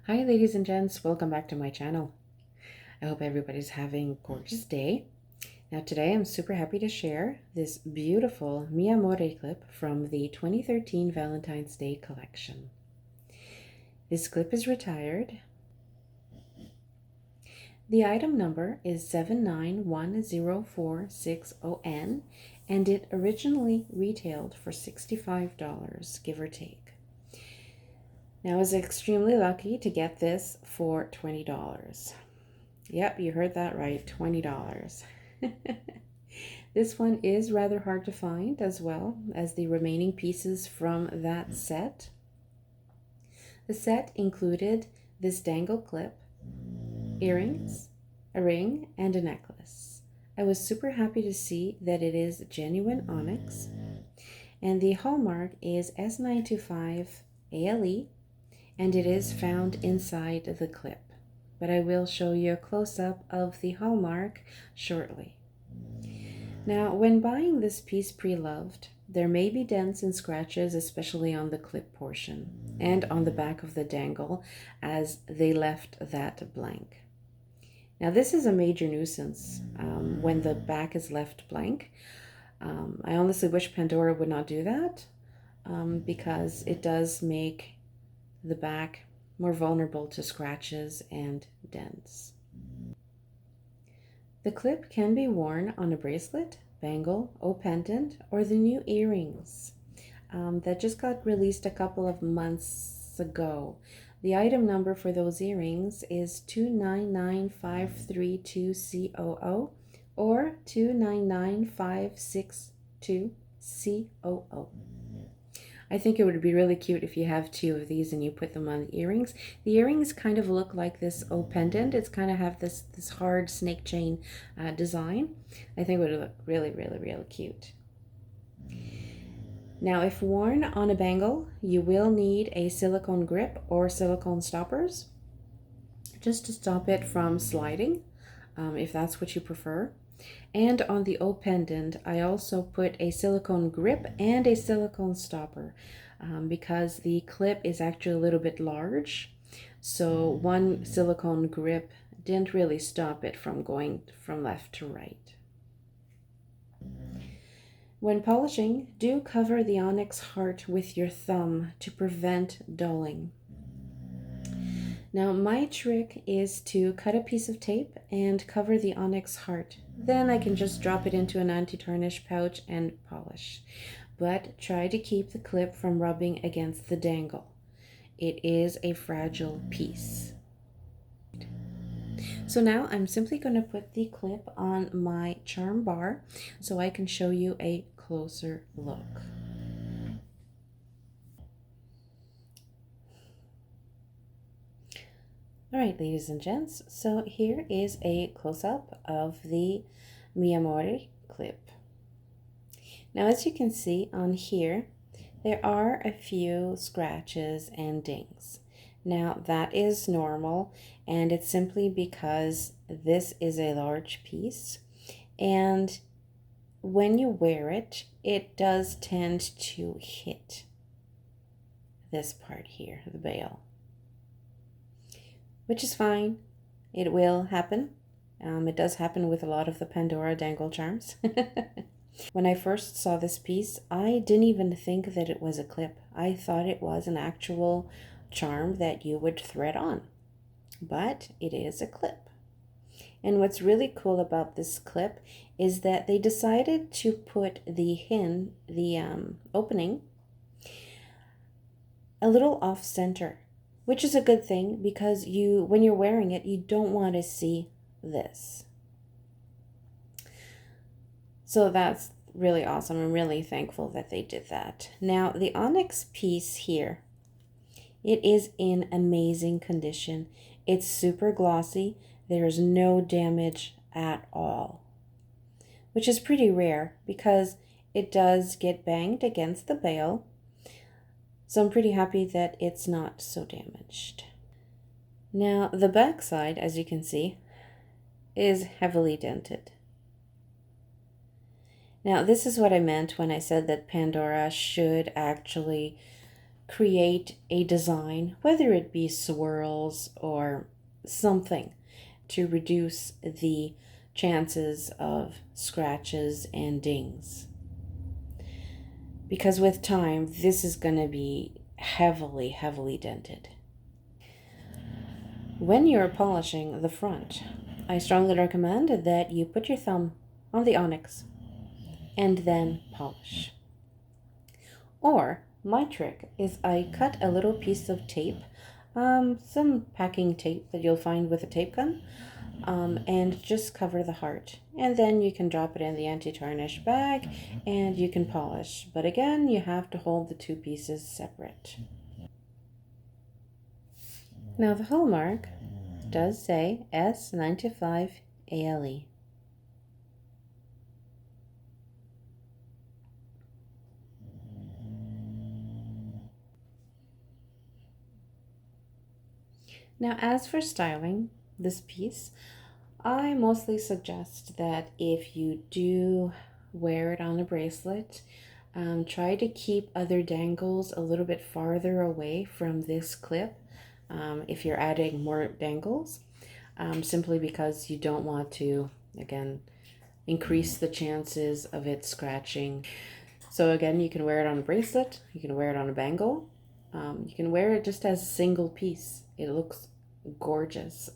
Hi ladies and gents, welcome back to my channel. I hope everybody's having a gorgeous day. Now today I'm super happy to share this beautiful Mi Amore clip from the 2013 Valentine's Day collection. This clip is retired. The item number is 7910460N and it originally retailed for $65, give or take. Now I was extremely lucky to get this for $20. Yep, you heard that right, $20. This one is rather hard to find as well as the remaining pieces from that set. The set included this dangle clip, earrings, a ring, and a necklace. I was super happy to see that it is genuine onyx, and the hallmark is S925 ALE, and it is found inside the clip. But I will show you a close-up of the hallmark shortly. Now, when buying this piece pre-loved, there may be dents and scratches, especially on the clip portion and on the back of the dangle, as they left that blank. Now, this is a major nuisance when the back is left blank. I honestly wish Pandora would not do that because it does make the back more vulnerable to scratches and dents. The clip can be worn on a bracelet, bangle, or pendant, or the new earrings that just got released a couple of months ago. The item number for those earrings is 299532COO or 299562COO. I think it would be really cute if you have two of these and you put them on the earrings. The earrings kind of look like this pendant. It's kind of have this hard snake chain design. I think it would look really, really, really cute. Now, if worn on a bangle, you will need a silicone grip or silicone stoppers just to stop it from sliding, if that's what you prefer. And on the O pendant, I also put a silicone grip and a silicone stopper because the clip is actually a little bit large. So one silicone grip didn't really stop it from going from left to right. When polishing, do cover the onyx heart with your thumb to prevent dulling. Now my trick is to cut a piece of tape and cover the onyx heart. Then I can just drop it into an anti-tarnish pouch and polish. But try to keep the clip from rubbing against the dangle. It is a fragile piece. So now I'm simply going to put the clip on my charm bar so I can show you a closer look. All right, ladies and gents, so here is a close-up of the Mi Amore clip. Now, as you can see on here, there are a few scratches and dings. Now, that is normal, and it's simply because this is a large piece, and when you wear it, it does tend to hit this part here, the bail. Which is fine. It will happen. It does happen with a lot of the Pandora dangle charms. When I first saw this piece, I didn't even think that it was a clip. I thought it was an actual charm that you would thread on. But it is a clip. And what's really cool about this clip is that they decided to put the opening a little off center, which is a good thing because when you're wearing it, you don't want to see this. So that's really awesome. I'm really thankful that they did that. Now, the onyx piece here, it is in amazing condition. It's super glossy. There's no damage at all, which is pretty rare because it does get banged against the bail. So I'm pretty happy that it's not so damaged. Now, the back side, as you can see, is heavily dented. Now, this is what I meant when I said that Pandora should actually create a design, whether it be swirls or something, to reduce the chances of scratches and dings. Because with time, this is going to be heavily, heavily dented. When you're polishing the front, I strongly recommend that you put your thumb on the onyx and then polish. Or my trick is I cut a little piece of tape, some packing tape that you'll find with a tape gun, and just cover the heart. And then you can drop it in the anti-tarnish bag and you can polish. But again, you have to hold the two pieces separate. Now the hallmark does say S95 ALE. Now as for styling this piece, I mostly suggest that if you do wear it on a bracelet, try to keep other dangles a little bit farther away from this clip if you're adding more dangles, simply because you don't want to, again, increase the chances of it scratching. So again, you can wear it on a bracelet, you can wear it on a bangle, you can wear it just as a single piece. It looks gorgeous.